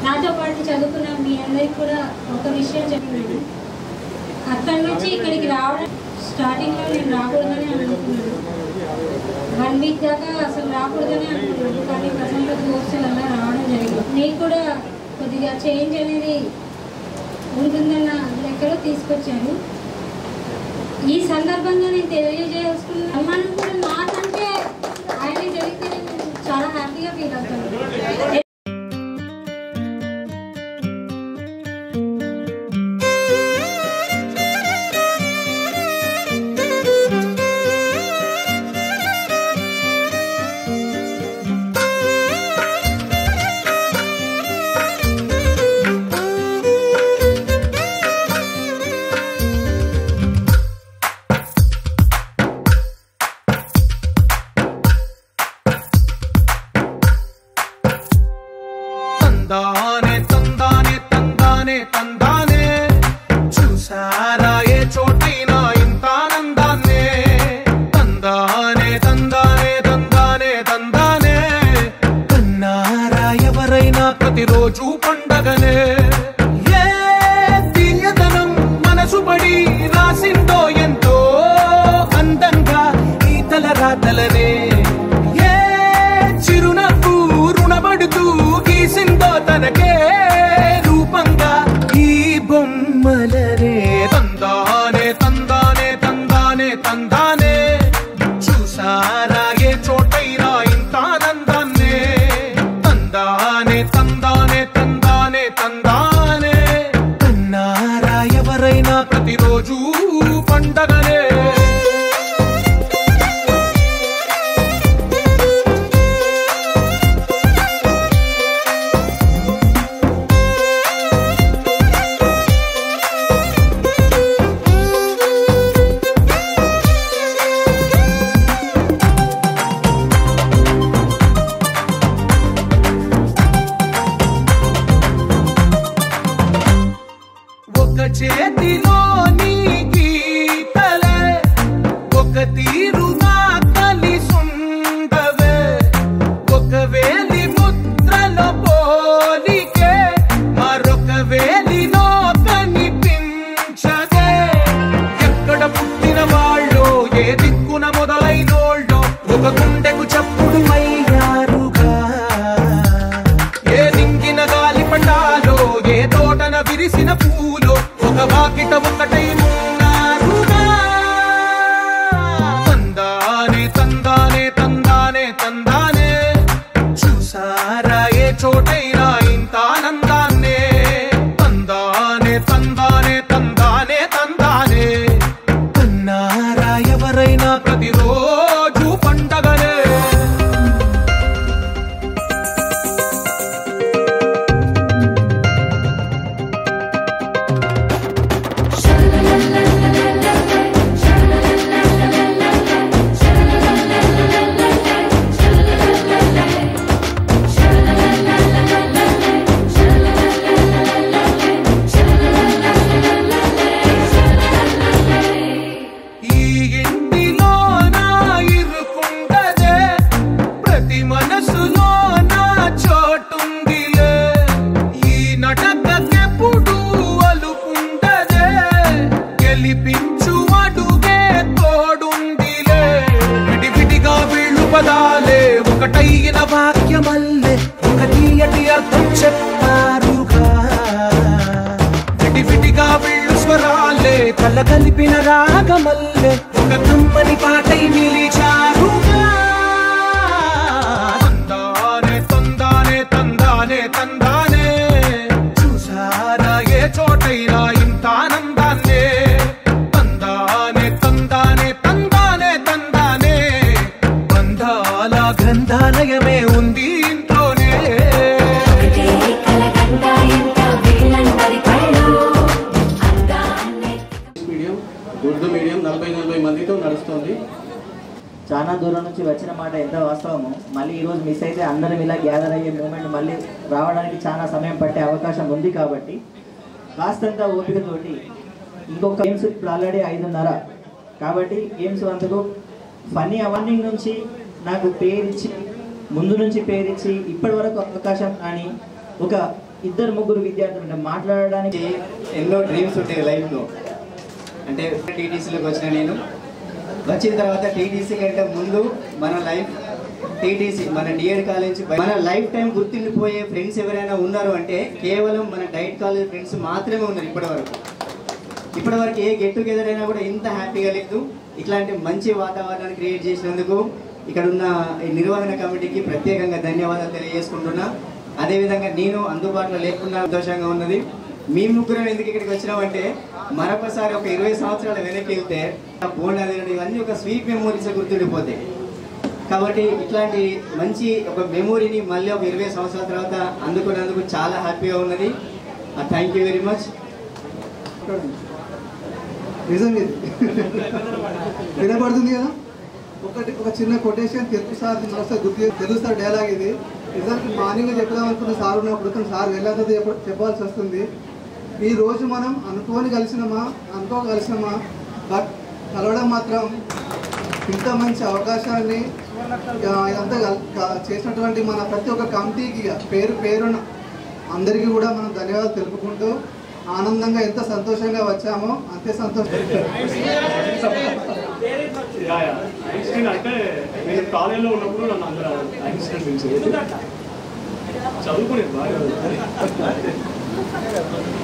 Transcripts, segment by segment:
నాతో పాటు చదువుకున్న మీ అందరికి కూడా ఒక విషయం చెప్పాను. అక్కడి నుంచి ఇక్కడికి రావడం స్టార్టింగ్లో నేను రాకూడదని అనుకున్నాను. 1 వీక్ దాకా అసలు రాకూడదని అనుకున్నాను. కానీ ప్రజెంట్ కోర్సు వల్ల రావడం జరిగింది. నీకు కూడా కొద్దిగా చేంజ్ అనేది ఉంటుందన్న లెక్కలో తీసుకొచ్చాను. ఈ సందర్భంగా నేను తెలియజేసుకున్న అమ్మాను కూడా నాకంటే ఆయన జరిగితే నేను చాలా హ్యాపీగా ఫీల్ అవుతాను. తందానే తందానే తందానే తందానే చూసారా ఏ చోటైనా ఇంత ఆనందాన్నే తందానే తందానే తందానే తందానే కన్నారా ఎవరైనా ప్రతిరోజు పండగనే ఏ తీయదనం మనసు పడి రాసిందో ఎంతో అందంగా ఈ తలరాతలనే ఏ చిరునవ్వు రుణపడుతూ గీసిందో తనకే రూపంగా ఈ బొమ్మలనే తందానే తందానే తందానే తందానే చూసారా ఏ చోటైనా ఇంత ఆనందాన్నే తందానే తందానే తందానే తందానే కన్నారా ఎవరైనా ప్రతిరోజు పండగనే చేతిలో నీ గీతలే ఒక తీరుగా కలిసుండవే ఒక వేలి ముద్రలో పోలికే మరొక వేలిలో కనిపించదే ఎక్కడ పుట్టిన వాళ్ళో ఏ దిక్కున మొదలైనోళ్ళో ఒక గుండెకు చప్పుడు అయ్యారుగా ఏ దింగిన గాలి పటాలో ఏ తోటన విరిసిన పూలో ఒక వాకిట ఒకటై ఉన్నారుగా తందానే తందానే తందానే తందానే చూసారా ఏ చోటైనా ఇంత ఆనందాన్నే తందానే తందానే తందానే తందానే కన్నారా ఎవరైనా ప్రతిరోజు పండగనే ఒకటైన వాక్యమల్లే ఒక తీయటి అర్థం చెప్పారుగా విడివిడిగా వీళ్ళు స్వరాలే కల కలిపిన రాగమల్లే ఒక కమ్మని పాటై నిలిచారుగా తందానే తందానే తందానే తందానే చూసారా ఏ చోటైనా ఇంత ఆనందాన్నే తందానే తందానే తందానే తందానే బంధాల గ్రంథాలయమే ఉంది ఇంట్లోనే ఉర్దూ మీడియం 40 మందితో నడుస్తుంది. చాలా దూరం నుంచి వచ్చిన మాట ఎంత వాస్తవమో మళ్ళీ ఈరోజు మిస్ అయితే అందరం ఇలా గ్యాదర్ అయ్యే మూమెంట్ మళ్ళీ రావడానికి చాలా సమయం పట్టే అవకాశం ఉంది. కాబట్టి కాస్తంత ఓపికతోటి ఇంకొక గేమ్స్ ఇప్పుడు ఆల్రెడీ 5:30 కాబట్టి గేమ్స్ అందుకు ఫన్నీ అవార్నింగ్ నుంచి నాకు పేరిచ్చి ముందు నుంచి పేరిచ్చి ఇప్పటి వరకు అవకాశం కానీ ఒక ఇద్దరు ముగ్గురు విద్యార్థులు అంటే మాట్లాడడానికి ఎన్నో డ్రీమ్స్ ఉంటాయి లైఫ్లో. అంటే టీటీసీలోకి వచ్చిన నేను వచ్చిన తర్వాత టీటీసీ కంటే ముందు మన లైఫ్ టీటీసీ మన డిఎడ్ కాలేజ్ మన లైఫ్ టైం గుర్తుండిపోయే ఫ్రెండ్స్ ఎవరైనా ఉన్నారు అంటే కేవలం మన డైట్ కాలేజ్ ఫ్రెండ్స్ మాత్రమే ఉన్నారు ఇప్పటివరకు ఏ గెట్ టుగెదర్ అయినా కూడా ఇంత హ్యాపీగా లేదు. ఇట్లాంటి మంచి వాతావరణాన్ని క్రియేట్ చేసినందుకు ఇక్కడ ఉన్న నిర్వహణ కమిటీకి ప్రత్యేకంగా ధన్యవాదాలు తెలియజేసుకుంటున్నా. అదేవిధంగా నేను అందుబాటులో లేకుండా సంతోషంగా ఉన్నది. మీ ముగ్గురు ఎందుకు ఇక్కడికి వచ్చినామంటే మరొకసారి ఒక 20 సంవత్సరాల వెనక్కి వెళ్తే బోండాలు ఇవన్నీ ఒక స్వీట్ మెమోరీస్ గుర్తుండిపోతాయి. కాబట్టి ఇట్లాంటి మంచి ఒక మెమోరీని మళ్ళీ ఒక 20 సంవత్సరాల తర్వాత అందుకున్నందుకు చాలా హ్యాపీగా ఉన్నది. Thank you very much. నిజంగా వినపడుతుంది కదా. ఒక చిన్న quotation Telugu sir Telugu sir dialogue ఇది. నిజానికి మార్నింగ్ చెప్దాం అనుకున్న సార్ ఉన్నప్పుడు తను సార్ వెళ్ళాక చెప్పాల్సి వస్తుంది. ఈ రోజు మనం అనుకోగలిసినామా బట్ కలవడం మాత్రం ఇంత మంచి అవకాశాన్ని ఇదంతా చేసినటువంటి మన ప్రతి ఒక్క కమిటీకి పేరున అందరికీ కూడా మనం ధన్యవాదాలు తెలుపుకుంటూ ఆనందంగా ఎంత సంతోషంగా వచ్చామో అంతే సంతోషం. అంటే నేను కాలేజీలో ఉన్నప్పుడు నన్ను అందరూ ఐన్స్టైన్ పిలిచేది. చదువుకునేది బాగా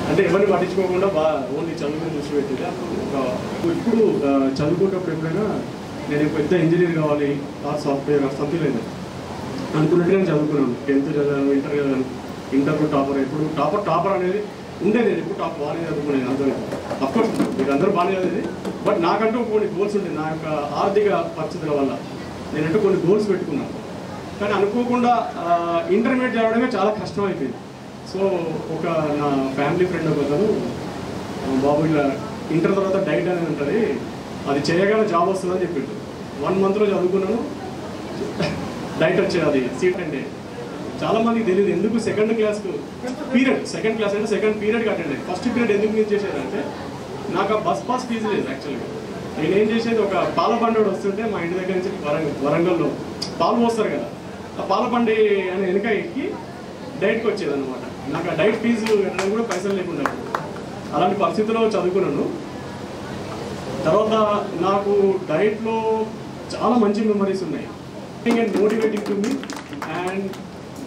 అంటే ఎవరిని పట్టించుకోకుండా ఓన్లీ చదువుకుని దృష్టి పెట్టేది. ఇప్పుడు చదువుకునేటప్పుడు ఎప్పుడైనా నేను పెద్ద ఇంజనీర్ కావాలి సాఫ్ట్వేర్ సంథింగ్ లేదు అనుకున్నట్టుగా నేను చదువుకున్నాను. 10th చదివాను, ఇంటర్ చదివాను. ఇంటర్లో టాపర్. ఇప్పుడు టాపర్ అనేది ఉండేది. నేను ఎప్పుడు టాప్ బాగానే చదువుకునేది. అందరూ అఫ్కోర్స్ మీరు అందరూ బాగానే చదివేది. బట్ నాకంటూ కొన్ని గోల్స్ ఉంటాయి. నా యొక్క ఆర్థిక పరిస్థితుల వల్ల నేనంటూ కొన్ని గోల్స్ పెట్టుకున్నాను. కానీ అనుకోకుండా ఇంటర్మీడియట్ చదవడమే చాలా కష్టం అయిపోయింది. సో ఒక నా ఫ్యామిలీ ఫ్రెండ్ ఒకరు బాబు ఇలా ఇంటర్ తర్వాత డైట్ అనేది ఉంటుంది, అది చేయగానే జాబ్ వస్తుందని చెప్పిండు. 1 monthలో చదువుకున్నాను, డైట్ వచ్చేది. అది సీట్ అంటే చాలామందికి తెలియదు. ఎందుకు సెకండ్ క్లాస్ అంటే సెకండ్ పీరియడ్కి అటెండ్ అయ్యి ఫస్ట్ పీరియడ్ ఎందుకు మీరు చేసేదంటే నాకు ఆ బస్ పాస్ ఫీజు లేదు. యాక్చువల్గా నేనేం చేసేది, ఒక పాల బండి వస్తుంటే మా ఇంటి దగ్గర నుంచి వరంగల్లో పాలు పోస్తారు కదా, ఆ పాల బండి అని వెనక ఎక్కి డైట్కి వచ్చేది అనమాట. నాకు ఆ డైట్ ఫీజు కట్టడానికి కూడా పైసలు లేకుండా అలాంటి పరిస్థితుల్లో చదువుకున్నాను. తర్వాత నాకు డైట్లో చాలా మంచి మెమరీస్ ఉన్నాయి. And motivating to me. And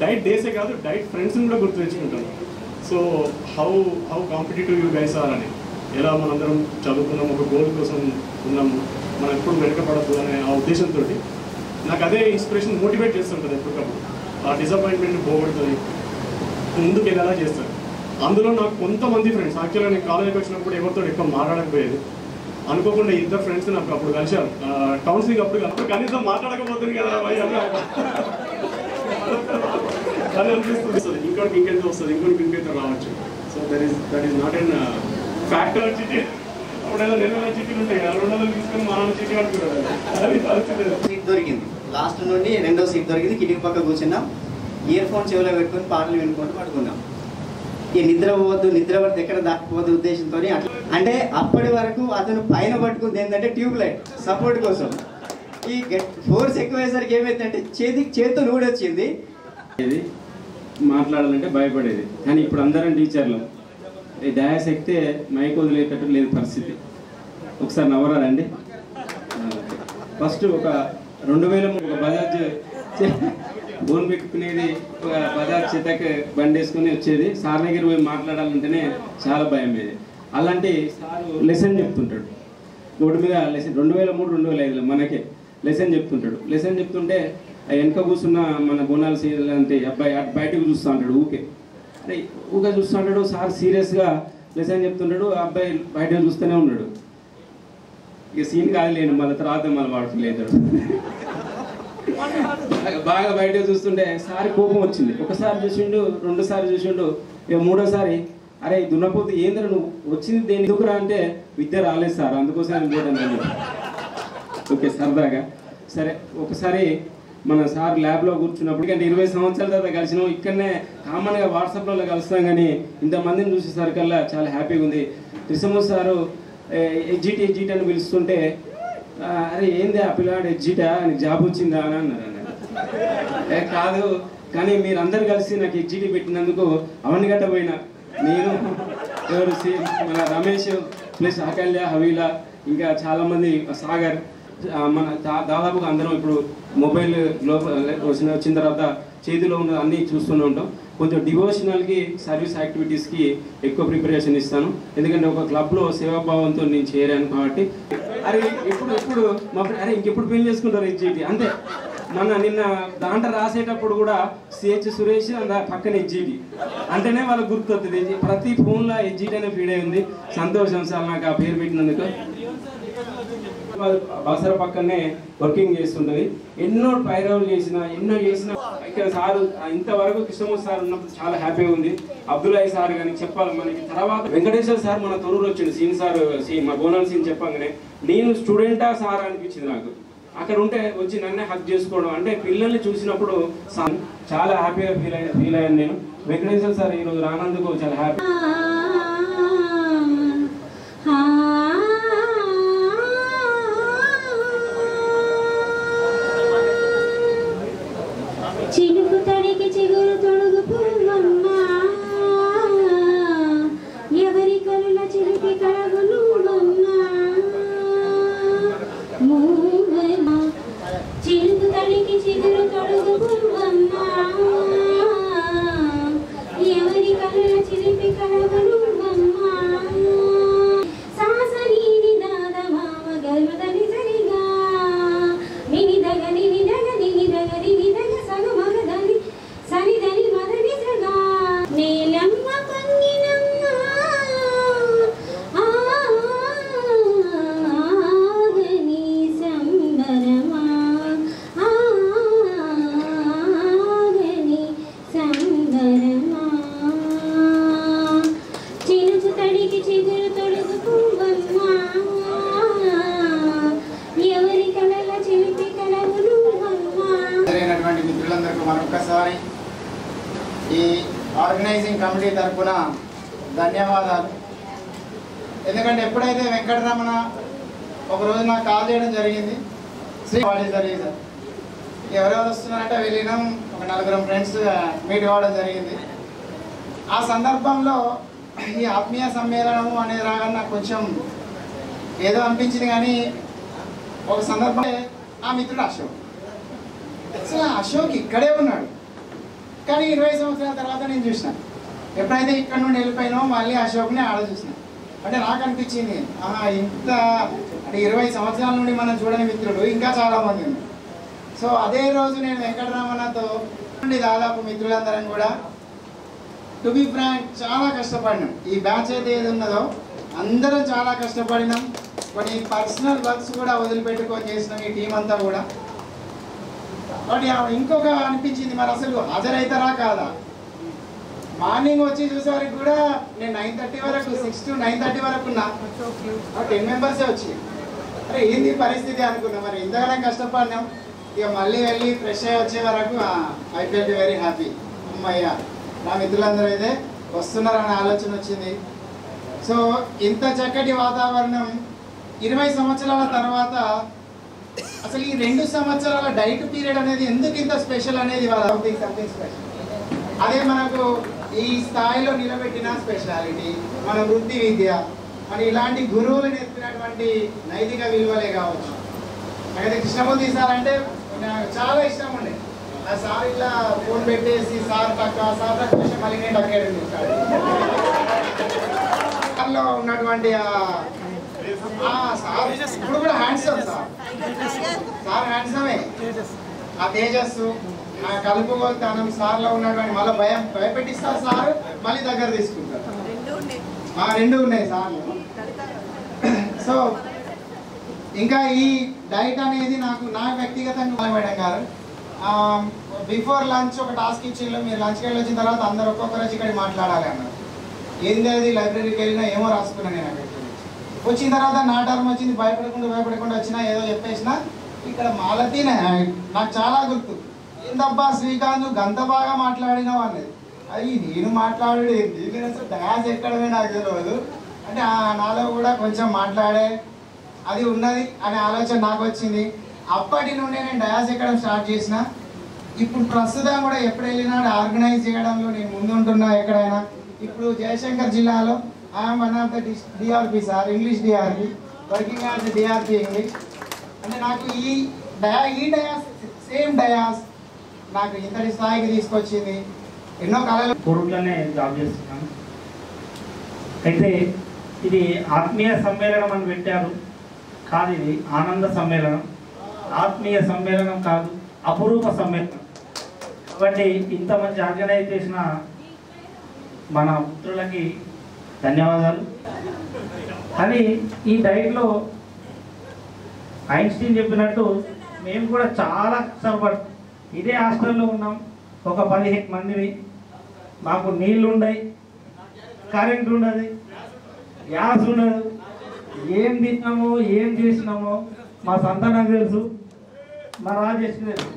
diet డేసే కాదు, డైట్ ఫ్రెండ్స్ని కూడా గుర్తు తెచ్చుకుంటాను. So how competitive you guys are అని, ఎలా మనందరం చదువుకున్నాం, ఒక గోల్ కోసం ఉన్నాము, మనం ఎప్పుడు వెనకపడద్దు అనే ఆ ఉద్దేశంతో నాకు అదే ఇన్స్పిరేషన్ మోటివేట్ చేస్తుంటుంది. ఎప్పటికప్పుడు ఆ డిసప్పాయింట్మెంట్ పోగొడుతుంది, ముందుకు వెళ్ళేలా చేస్తారు. అందులో నాకు కొంతమంది ఫ్రెండ్స్, యాక్చువల్గా నేను కాలేజీకి వచ్చినప్పుడు ఎవరితో ఎక్కువ మాట్లాడకపోయేది. అనుకోకుండా 2 ఫ్రెండ్స్ నాకు అప్పుడు కలిశారు కౌన్సిలింగ్ అప్పుడు కనీసం మాట్లాడకపోతుంది కదా అని అనిపిస్తుంది. ఇంకెంత వస్తుంది, ఇంకెంత రావచ్చు. So that is not an factor. చిట్టి అప్పుడేదో 200 చిట్టీలు ఉంటాయి, 200 తీసుకొని మనం చిట్టి అనుకున్నాడు. సీట్ దొరికింది, లాస్ట్ నుండి 2వ సీట్ దొరికింది. కిటికీ పక్క కూర్చున్నాం, ఇయర్ ఫోన్ చెవిలో పెట్టుకొని పాటలు వినుకుంటూ పడుకున్నాం. ఈ నిద్ర పడితే ఎక్కడ దాటిపోద్దు ఉద్దేశంతో అట్లా. అంటే అప్పటి వరకు అతను పైన పట్టుకుంది ఏంటంటే ట్యూబ్ లైట్ సపోర్ట్ కోసం. ఈ ఫోర్స్ ఎక్కువయ్యేసరికి ఏమైందంటే చేతితో నూడొచ్చింది. మాట్లాడాలంటే భయపడేది. కానీ ఇప్పుడు అందరం టీచర్లు. ఈ డయాస్ ఎక్కితే మైక్ వదిలేటట్టు లేదు పరిస్థితి. ఒకసారి నవ్వరాదండి. ఫస్ట్ ఒక 2003 బజాజ్ బోన్ పెట్టుకునేది, ఒక బజాజ్ చేతకి బండి వేసుకుని వచ్చేది. సార్ దగ్గర పోయి మాట్లాడాలంటేనే చాలా భయం ఇది. అలాంటి సారు లెసన్ చెప్తుంటాడు బోర్డు మీద. లెసన్ 2003-2005లో మనకే లెసన్ చెప్తుంటాడు. లెసన్ చెప్తుంటే వెనక కూర్చున్న మన బోనాలు సీరియల్ అబ్బాయి అటు బయటకు చూస్తూ ఉంటాడు. అరే ఊకే చూస్తూ ఉంటాడు. సార్ సీరియస్గా లెసన్ చెప్తుంటాడు, ఆ అబ్బాయి బయట చూస్తూనే ఉన్నాడు. ఇక సీన్ కాదులేను, మళ్ళీ తర్వాత మళ్ళీ వాడుకోలేదు. బాగా బయట చూస్తుంటే సారి కోపం వచ్చింది. ఒకసారి చూసిండు, 2 సార్లు చూసిండు, ఇక 3వసారి అరే దున్నపోతు ఏంద్ర నువ్వు వచ్చింది దేని ఎందుకురా అంటే విద్య రాలేదు సార్, అందుకోసం పోతాను. ఓకే సరదాగా సరే. ఒకసారి మన సార్ ల్యాబ్లో కూర్చున్నప్పుడు, అంటే 20 సంవత్సరాల తర్వాత కలిసినాం. ఇక్కడనే కామన్గా వాట్సాప్లో కలుస్తాం, కానీ ఇంతమందిని చూసేసరికల్లా చాలా హ్యాపీగా ఉంది. త్రిశమూర్తి సారు ఎగ్జిట్ అని పిలుస్తుంటే, అరే ఏంది ఆ పిల్లాడు ఎగ్జిటా, నీకు జాబ్ వచ్చిందా అని అన్నారు. కాదు కానీ మీరందరూ కలిసి నాకు ఎగ్జిటీ పెట్టినందుకు అవనిగడ్డ పోయిన నేను ఎవరు మన రమేష్ ప్లస్ అకల్య హవీలా ఇంకా చాలామంది సాగర్ మన దాదాపుగా అందరం ఇప్పుడు మొబైల్ వచ్చిన తర్వాత చేతిలో ఉన్న అన్నీ చూస్తూనే ఉంటాం. కొంచెం డివోషనల్కి సర్వీస్ యాక్టివిటీస్కి ఎక్కువ ప్రిపరేషన్ ఇస్తాను. ఎందుకంటే ఒక క్లబ్లో సేవాభావంతో నేను చేరాను కాబట్టి అరే ఎప్పుడు అరే ఇంకెప్పుడు పెళ్లి చేసుకుంటారు ఎగ్జిటీ అంతే. నిన్న దాంట్లో రాసేటప్పుడు కూడా సిహెచ్ సురేష్ పక్కన ఎగ్జిటీ అంటేనే వాళ్ళకి గుర్తొస్తుంది. ప్రతి ఫోన్లో ఎగ్జిటీ అనే ఫీడ్ అయి ఉంది. సంతోషం సార్ నాకు ఆ పేరు పెట్టినందుకు. బసర పక్కనే వర్కింగ్ చేస్తుంటుంది. ఎన్నో పైరవులు చేసినా ఇక్కడ సారు ఇంతవరకు కృష్ణమూర్తి సార్ ఉన్నప్పుడు చాలా హ్యాపీగా ఉంది. అబ్దుల్లాయి సార్ కానీ చెప్పాలి మనకి. తర్వాత వెంకటేశ్వర సార్ మన తొరూరు వచ్చిండు. సీన్ సార్ మా బోనాల సీన్ చెప్పగానే నేను స్టూడెంటా సార్ అనిపించింది నాకు. అక్కడ ఉంటే వచ్చి నన్నే హక్ చేసుకోవడం అంటే పిల్లల్ని చూసినప్పుడు చాలా హ్యాపీగా ఫీల్ అయ్యాను నేను. వెంకటేశ్వర సార్ ఈరోజు రానందుకు చాలా హ్యాపీ. చిలుకు తడికి చిగురు తొడుగు పువ్వమ్మా ఎవరి కరుల చిలిపి కళగులు చిలుకు తడికి చిగురు తొడుగు పువ్వమ్మా ఎవరి కరుల చిలిపి కళగులు సాసనీని దాద మామ గర్వదని సరిగా నినిదగ నినిదగ నినిదగ నినిదగ సగమగదని సరిదని మదని సగా నీలమ్మ పొంగినమ్మ ఆగని సంబరమా ఆగని సంబరమా చిలుకు తడికి చిగురు తొడుగు పువ్వమ్మా ఎవరి కళల చిలిపి కళగులు సరైనటువంటి మిత్రులందరికీ మరొకసారి ఈ ఆర్గనైజింగ్ కమిటీ తరఫున ధన్యవాదాలు. ఎందుకంటే ఎప్పుడైతే వెంకటరమణ ఒకరోజు నాకు కాల్ చేయడం జరిగింది, జరిగింది ఎవరెవరు వస్తున్నారంటే వెళ్ళినాం, ఒక 4 ఫ్రెండ్స్ మీట్ అవ్వడం జరిగింది. ఆ సందర్భంలో ఈ ఆత్మీయ సమ్మేళనము అనేది రాగానే నాకు కొంచెం ఏదో అనిపించింది. కానీ ఒక సందర్భంలో ఆ మిత్రుడు అశోక్, అసలు అశోక్ ఇక్కడే ఉన్నాడు. కానీ 20 సంవత్సరాల తర్వాత నేను చూసిన, ఎప్పుడైతే ఇక్కడ నుండి వెళ్ళిపోయినామో మళ్ళీ అశోక్ని ఆడ చూసిన. అంటే నాకు అనిపించింది ఇంత అంటే 20 సంవత్సరాల నుండి మనం చూడని మిత్రుడు ఇంకా చాలామంది ఉన్నారు. సో అదే రోజు నేను వెంకటరమణతో నుండి దాదాపు మిత్రులందరం కూడా టు బి ఫ్రాంక్ చాలా కష్టపడినాం. ఈ బ్యాచ్ అయితే ఏది ఉన్నదో అందరం చాలా కష్టపడినాం. కొన్ని పర్సనల్ వర్క్స్ కూడా వదిలిపెట్టుకొని చేసినాం ఈ టీం అంతా కూడా. బట్ ఇంకొక అనిపించింది, మరి అసలు హాజరవుతారా కాదా. మార్నింగ్ వచ్చి చూసేవారికి కూడా నేను 9:30 వరకు 6 to 9:30 వరకు ఉన్నా, 10 మెంబర్సే వచ్చి. అరే ఏంది పరిస్థితి అనుకున్నా. మరి ఇంతగానే కష్టపడినాం. ఇక మళ్ళీ వెళ్ళి ఫ్రెష్ అయ్యి వచ్చే వరకు ఐ ఫెల్ట్ వెరీ హ్యాపీ. అమ్మయ్య నా మిత్రులందరూ అయితే వస్తున్నారనే ఆలోచన వచ్చింది. సో ఇంత చక్కటి వాతావరణం 20 సంవత్సరాల తర్వాత అసలు ఈ 2 సంవత్సరాల డైట్ పీరియడ్ అనేది ఎందుకు ఇంత స్పెషల్ అనేది సంథింగ్ స్పెషల్. అదే మనకు ఈ స్థాయిలో నిలబెట్టిన స్పెషాలిటీ మన వృత్తి విద్య, మరి ఇలాంటి గురువులు నేర్పినటువంటి నైతిక విలువలే కావచ్చు. నాకైతే కృష్ణమూర్తి సార్ అంటే నాకు చాలా ఇష్టం ఉండే. ఆ సార్ ఇట్లా ఫోన్ పెట్టేసి సార్ తక్కువ సార్ తక్కువ మళ్ళీ నేను టక్కేయడం సార్లో ఉన్నటువంటి సార్ ఇప్పుడు కూడా హ్యాండ్సమ్ సార్ హ్యాండ్సమే. ఆ తేజస్సు, ఆ కలుపుగోలుతనం సార్లో ఉన్నటువంటి మళ్ళీ భయపెట్టిస్తారు సార్, మళ్ళీ దగ్గర తీసుకుంటారు. 2 ఉన్నాయి సార్లు. సో ఇంకా ఈ డైట్ అనేది నాకు వ్యక్తిగతంగా మేడం గారు బిఫోర్ లంచ్ ఒక టాస్క్ ఇచ్చిండ్రు. మీరు లంచ్కి వెళ్ళి వచ్చిన తర్వాత అందరు ఒక్కొక్కరు వచ్చి ఇక్కడ మాట్లాడాలి అన్నారు. ఏంది అది లైబ్రరీకి వెళ్ళినా ఏమో రాసుకున్నాను నేను. అక్కడికి వచ్చిన తర్వాత నా టర్మ్ వచ్చింది, భయపడకుండా వచ్చినా ఏదో చెప్పేసిన. ఇక్కడ మాలతీ నాకు చాలా గుర్తు, ఏందబ్బా శ్రీకాంత్ గంత బాగా మాట్లాడినావు అనేది. అది నేను మాట్లాడు ఏంటి, నేను అసలు డాన్స్ ఎక్కడమే నాకు తెలియదు. అంటే నాలో కూడా కొంచెం మాట్లాడే అది ఉన్నది అనే ఆలోచన నాకు వచ్చింది. అప్పటి నుండి నేను డయాస్ ఎక్కడం స్టార్ట్ చేసిన. ఇప్పుడు ప్రస్తుతం కూడా ఎప్పుడు వెళ్ళినా ఆర్గనైజ్ చేయడంలో నేను ముందుంటున్నా ఎక్కడైనా. ఇప్పుడు జయశంకర్ జిల్లాలో I'm one of the DRP sir, English DRP, working as DRP English. అంటే నాకు ఈ డయాస్ సేమ్ డయాస్ నాకు ఇంతటి స్థాయికి తీసుకొచ్చింది. ఎన్నో కళలు కోరుట్లోనే జాబ్ చేస్తున్నాను. అయితే ఇది ఆత్మీయ సమ్మేళనం అని పెట్టారు, కాదు ఇది ఆనంద సమ్మేళనం. ఆత్మీయ సమ్మేళనం కాదు, అపురూప సమ్మేళనం. కాబట్టి ఇంత మంచి ఆర్గనైజ్ చేసిన మన మిత్రులకి ధన్యవాదాలు. కానీ ఈ డైట్లో ఐన్స్టీన్ చెప్పినట్టు మేము కూడా చాలా కష్టపడతాం. ఇదే హాస్టల్లో ఉన్నాం, ఒక 15 మందిని. మాకు నీళ్ళు ఉండవు, కరెంట్ ఉండదు, గ్యాస్ ఉండదు. ఏం తిన్నామో ఏం చేసినామో మా సంతానం తెలుసు, మా రాజేష్ తెలుసు.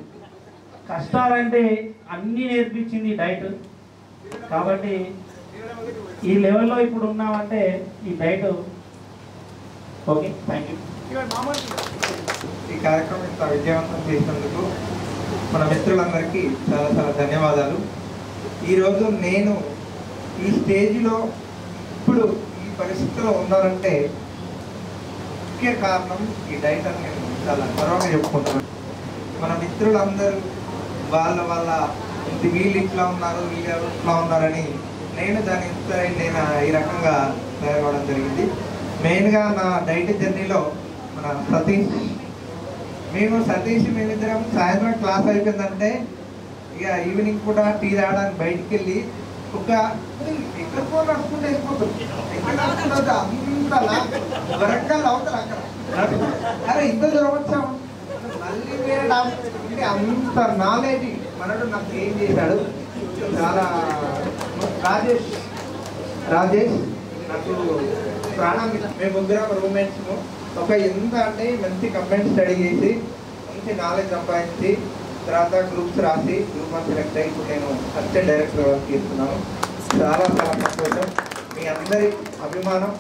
కష్టాలంటే అన్నీ నేర్పించింది డైట్. కాబట్టి ఈ లెవెల్లో ఇప్పుడు ఉన్నామంటే ఈ డైట్. Okay, thank you. ఈ కార్యక్రమం ఇంత విజయవంతం చేసినందుకు మన మిత్రులందరికీ చాలా చాలా ధన్యవాదాలు. ఈరోజు నేను ఈ స్టేజ్లో ఇప్పుడు ఈ పరిస్థితిలో ఉన్నానంటే ముఖ్య కారణం ఈ డైట్ అని నేను చాలా గర్వంగా చెప్పుకుంటున్నాను. మన మిత్రులందరూ వాళ్ళ వీళ్ళు ఇట్లా ఉన్నారు, వీళ్ళు ఇట్లా ఉన్నారని నేను దాని నేను ఈ రకంగా తయారవడం జరిగింది. మెయిన్గా నా డైట్ జర్నీలో మన సతీష్, మేమిద్దరం సాయంత్రం క్లాస్ అయిపోయిందంటే ఇక ఈవినింగ్ కూడా టీ తాగడానికి బయటికి వెళ్ళి ఒక ఎక్కడికో నడుచుకుంటూ వెళ్ళిపోతుంది. అంత వరంగల్ అవుతారు అక్కడ. అరే ఇంత దూరం వచ్చాము, మళ్ళీ అంటే అంత నాలెడ్జ్ మనడు నాకు ఏం చేశాడు. చాలా రాజేష్ నాకు ప్రాణం. మేము ముగ్గురం రూమ్మేట్స్. ఒక ఎంత అంటే మంచి కంబైన్ స్టడీ చేసి మంచి నాలెడ్జ్ సంపాదించి తర్వాత గ్రూప్స్ రాసి గ్రూప్ 1 సెలెక్ట్ అయ్యి ఇప్పుడు నేను అసిస్టెంట్ డైరెక్టర్ వర్క్ చేస్తున్నాను. చాలా చాలా సంతోషం. మీ అందరి అభిమానం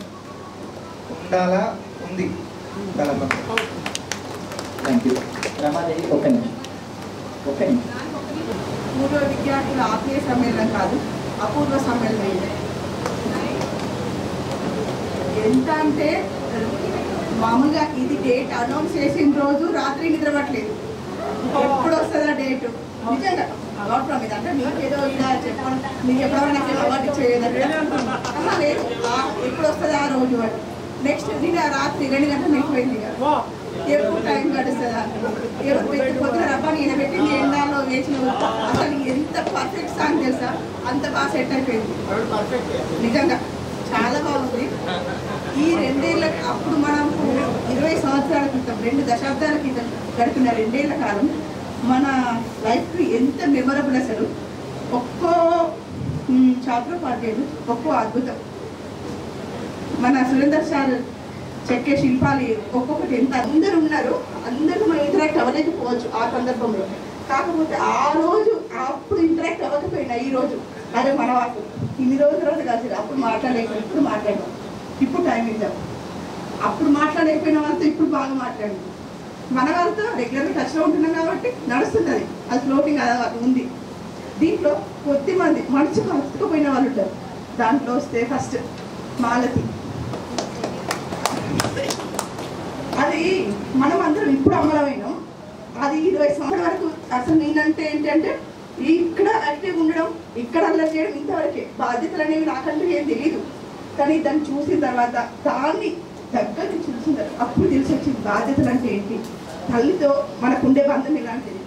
ఉండాలా, ఉంది. చాలా సంతోషం. Thank you. రమాదేవి ఒక్క నిమిషం. పూర్వ విద్యార్థుల ఆత్మీయ సమ్మేళనం కాదు, అపూర్వ సమ్మేళనం. ఎంత అంటే మామూలుగా ఇది డేట్ అనౌన్స్ చేసిన రోజు రాత్రి నిద్రపట్టలేదు. ఎప్పుడు వస్తుందా డేటు? నిజంగా అవార్డు ఫ్రమ్ ఇది అంటే మీకేదో ఇలా చెప్పడం, మీకు ఎప్పుడైనా నాకు అవార్డు ఇచ్చేదంటే లేదు. ఎప్పుడు వస్తుందా ఆ రోజు వాడు. నెక్స్ట్ నిన్న రాత్రి 2 గంటలు అయిపోయింది. ఎప్పుడు టైం గడుస్తుందా? ఎవరు పొద్దున రబ్బా నేను పెట్టింది ఎండాలో వేసిన అసలు ఎంత పర్ఫెక్ట్ సాంగ్ తెలుసా, అంత బాగా సెట్ అయిపోయింది. నిజంగా చాలా బాగుంది. ఈ 2 ఏళ్ళ అప్పుడు మనం 20 సంవత్సరాల క్రితం 2 దశాబ్దాల క్రితం గడిపిన 2 ఏళ్ల కాలం మన లైఫ్కి ఎంత మెమరబుల్. అసలు ఒక్కో చాప్టర్ పాడలేదు, ఒక్కో అద్భుతం. మన సురేందర్ సార్ చెక్కే శిల్పాలు ఒక్కొక్కటి ఎంత అందరూ ఉన్నారు. అందరూ మనం ఇంటరాక్ట్ అవ్వలేకపోవచ్చు ఆ సందర్భంలో. కాకపోతే ఆ రోజు అప్పుడు ఇంటరాక్ట్ అవ్వకపోయినా ఈ రోజు అదే మన వాళ్ళు ఇన్ని రోజుల తర్వాత కలిసి అప్పుడు మాట్లాడలేకపోయినా ఇప్పుడు మాట్లాడాం. ఇప్పుడు టైం ఇద్దాం. అప్పుడు మాట్లాడలేకపోయిన వాళ్ళతో ఇప్పుడు బాగా మాట్లాడాం. మన వాళ్ళతో రెగ్యులర్గా టచ్లో ఉంటున్నాం కాబట్టి నడుస్తుంది. అది ఫ్లోటింగ్ అది ఉంది. దీంట్లో కొద్దిమంది మనసుకు హత్తుకుపోయిన వాళ్ళు ఉంటారు. దాంట్లో వస్తే ఫస్ట్ మాలతి. అది మనం అందరం ఇప్పుడు అమలమైనాం. అది 20 సంవత్సరాల వరకు అసలు నేనంటే ఏంటంటే ఇక్కడ యాక్టివ్ ఉండడం, ఇక్కడ అల్లరి చేయడం, ఇంతవరకే. బాధ్యతలు అనేవి నాకంటే ఏం తెలియదు. కానీ దాన్ని చూసిన తర్వాత దాన్ని దగ్గరికి చూసిన తర్వాత అప్పుడు తెలిసి వచ్చింది బాధ్యతలు అంటే ఏంటి, తల్లితో మనకుండే బంధం ఇలాంటిది.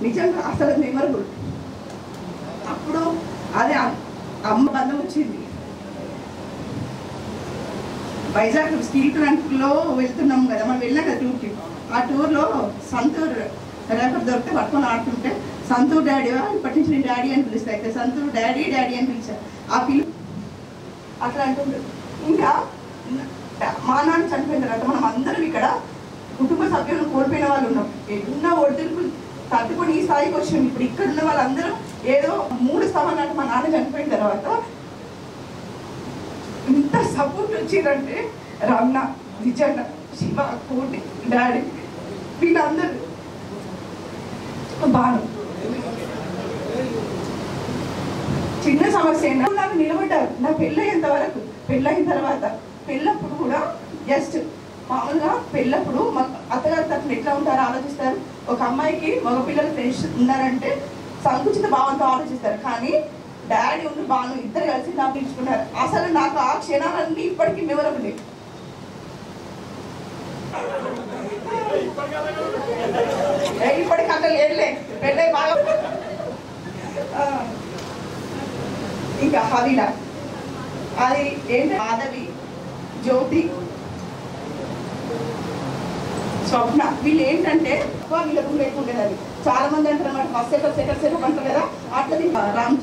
నిజంగా అసలు మెమరబుల్. అప్పుడు అదే అమ్మ బంధం వచ్చింది. వైజాగ్ స్టీల్ ప్లాంట్లో వెళ్తున్నాం కదా, మనం వెళ్ళాం కదా టూర్కి. ఆ టూర్లో సంతూర్ రేపటి దొరికితే పట్టుకొని ఆడుతుంటే సంతూర్ డాడీ ఇప్పటి నుంచి నేను డాడీ అని పిలుస్తా. అయితే సంతూర్ డాడీ అని పిలిచాను. ఆ అట్లా అంటుండే. ఇంకా మా నాన్న చనిపోయిన తర్వాత మనం అందరం ఇక్కడ కుటుంబ సభ్యులను కోల్పోయిన వాళ్ళు ఉన్నాం. ఎన్న ఒడిదుడుకు తట్టుకొని ఈ స్థాయికి వచ్చాం. ఇప్పుడు ఇక్కడ ఉన్న వాళ్ళందరూ ఏదో 3 స్థానాలు మా నాన్న చనిపోయిన తర్వాత ఇంత సపోర్ట్ వచ్చిందంటే రమణ, విజయ్, శివ, కోటి, డాడీ వీళ్ళందరూ బాను చిన్న సమస్య ఏంటంటే నాకు నిలబడ్డారు. నా పెళ్ళయ్యేంత వరకు, పెళ్ళయిన తర్వాత పెళ్ళప్పుడు కూడా జస్ట్ మామూలుగా పెళ్ళప్పుడు అత్తగారి తరఫున ఎట్లా ఉంటారో ఆలోచిస్తారు. ఒక అమ్మాయికి మగపిల్లలు ఫ్రెండ్స్ ఉన్నారంటే సంకుచిత భావంతో ఆలోచిస్తారు. కానీ డాడీ ఉండి బాను ఇద్దరు కలిసి నా పిలుచుకున్నారు. అసలు నాకు ఆ క్షణాలన్నీ ఇప్పటికీ మెమరబుల్. ఇప్పటికి అట్లా లేదులే, పెళ్ళై బాగా. ఇంకా హవిల అది ఏంటి, మాధవి, జ్యోతి, స్వప్న, వీళ్ళు ఏంటంటే వీళ్ళకు లేకుండేది. చాలా మంది అంటారు అన్నమాట ఫస్ట్ సెకండ్ అంటారు కదా, అట్లా రామ్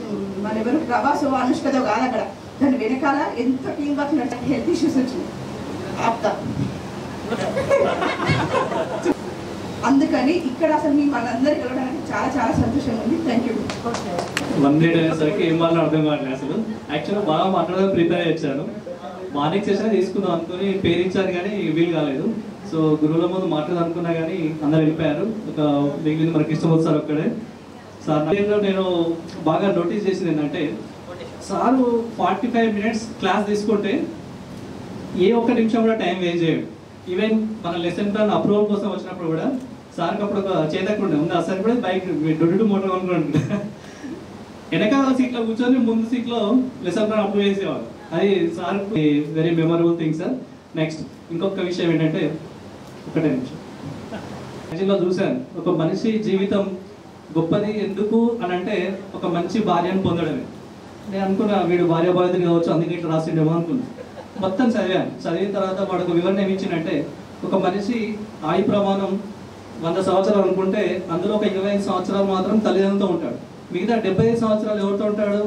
మన ఎవరు ప్రభాస్ అనుష్కతో కాదు అక్కడ. దాని వెనకాల ఎంత టీం వర్క్ హెల్త్ ఇష్యూస్ వచ్చినాయి ఆప్తా. అందుకని ఇక్కడ అసలు మీ మనందరూ కలవడానికి చాలా చాలా సంతోషంగా ఉంది. Thank you. 1 minute అనేసరికి ఏం మాట్లాడడం అర్థం కావట్లేదు. అసలు యాక్చువల్గా బాగా మాట్లాడడం ప్రిపేర్ అయ్యాను. మార్నింగ్ సెషన్ తీసుకుందాం అనుకుని పేరు ఇచ్చారు కానీ వీలు కాలేదు. సో గురువుల ముందు మాట్లాడదాం అనుకున్నా కానీ అందరు వెళ్ళిపోయారు. ఒక మిగిలింది మనకి ఇష్టం సార్ ఒక్కడే. సార్ నేను బాగా నోటీస్ చేసింది ఏంటంటే, సారు 45 minutes క్లాస్ తీసుకుంటే ఏ ఒక్క నిమిషం కూడా టైం వేస్ట్ చేయడు. ఈవెన్ మన లెసన్ ప్లాన్ అప్రూవల్ కోసం వచ్చినప్పుడు కూడా సార్కి అప్పుడు ఒక చేతకుండా ఉంది. అసలు కూడా బైక్ డొడ్డు మోటార్ అనుకుంటుంటే వెనకాల సీట్లో కూర్చొని ముందు సీట్లో లెసన్ ప్లాన్ అప్రూవ్ చేసేవాళ్ళు. అది sir very memorable thing sir. Next ఇంకొక విషయం ఏంటంటే, ఒకటే నిమిషం చూశాను, ఒక మనిషి జీవితం గొప్పది ఎందుకు అని అంటే ఒక మంచి భార్యను పొందడమే. నేను అనుకున్నా వీడు భార్య బాధ్యత కావచ్చు అందుకే ఇట్లా రాసిండేమో అనుకున్నా. మొత్తం చదివాను. చదివిన తర్వాత వాడికి వివరణ ఏమిచ్చిందంటే, ఒక మనిషి ఆయు ప్రమాణం 100 సంవత్సరాలు అనుకుంటే అందులో ఒక 25 సంవత్సరాలు మాత్రం తల్లిదండ్రులతో ఉంటాడు. మిగతా 75 సంవత్సరాలు ఎవరితో ఉంటాడు?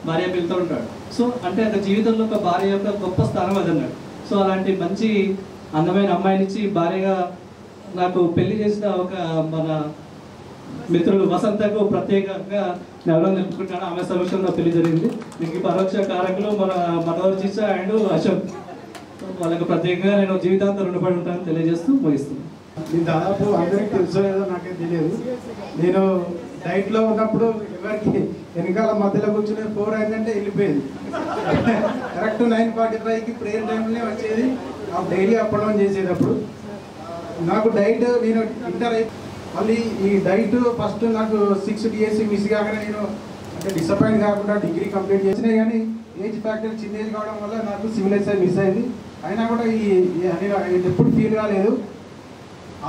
భార్య పిల్లతో ఉంటాడు. సో అంటే ఒక జీవితంలో ఒక భార్య యొక్క గొప్ప స్థానం అది అన్నాడు. సో అలాంటి మంచి అందమైన అమ్మాయినిచ్చి భార్యగా నాకు పెళ్లి చేసిన ఒక మన మిత్రులు వసంతకు ప్రత్యేకంగా ఎవరో నిలుపుకుంటాను. ఆమె సమక్షంలో పెళ్లి జరిగింది. దీనికి పరోక్ష కారకులు మన మనోహర్ చిచ్చా అండ్ అశోక్. వాళ్ళకు ప్రత్యేకంగా నేను జీవితాంతం రుణపడి ఉంటానని తెలియజేస్తూ ముగిస్తున్నాను. నేను దాదాపు అందరికీ తెలుసో లేదో నాకేం తెలియదు. నేను డైట్లో ఉన్నప్పుడు ఎవరికి వెనకాల మధ్యలో కూర్చునే 4 అయిందంటే వెళ్ళిపోయేది. కరెక్ట్ 9:45కి ప్రేయర్ టైంలోనే వచ్చేది. డైలీ అప్ అండ్ డౌన్ చేసేటప్పుడు నాకు డైట్ నేను ఇంటర్ మళ్ళీ ఈ డైట్ ఫస్ట్ నాకు 6 DSC మిస్ కాగానే నేను అంటే డిసప్పాయింట్ కాకుండా డిగ్రీ కంప్లీట్ చేసినా కానీ ఏజ్ ఫ్యాక్టర్ చిన్న ఏజ్ కావడం వల్ల నాకు సివిల్ ఎస్ఐ మిస్ అయింది. అయినా కూడా నేను ఎప్పుడు ఫీల్ కాలేదు.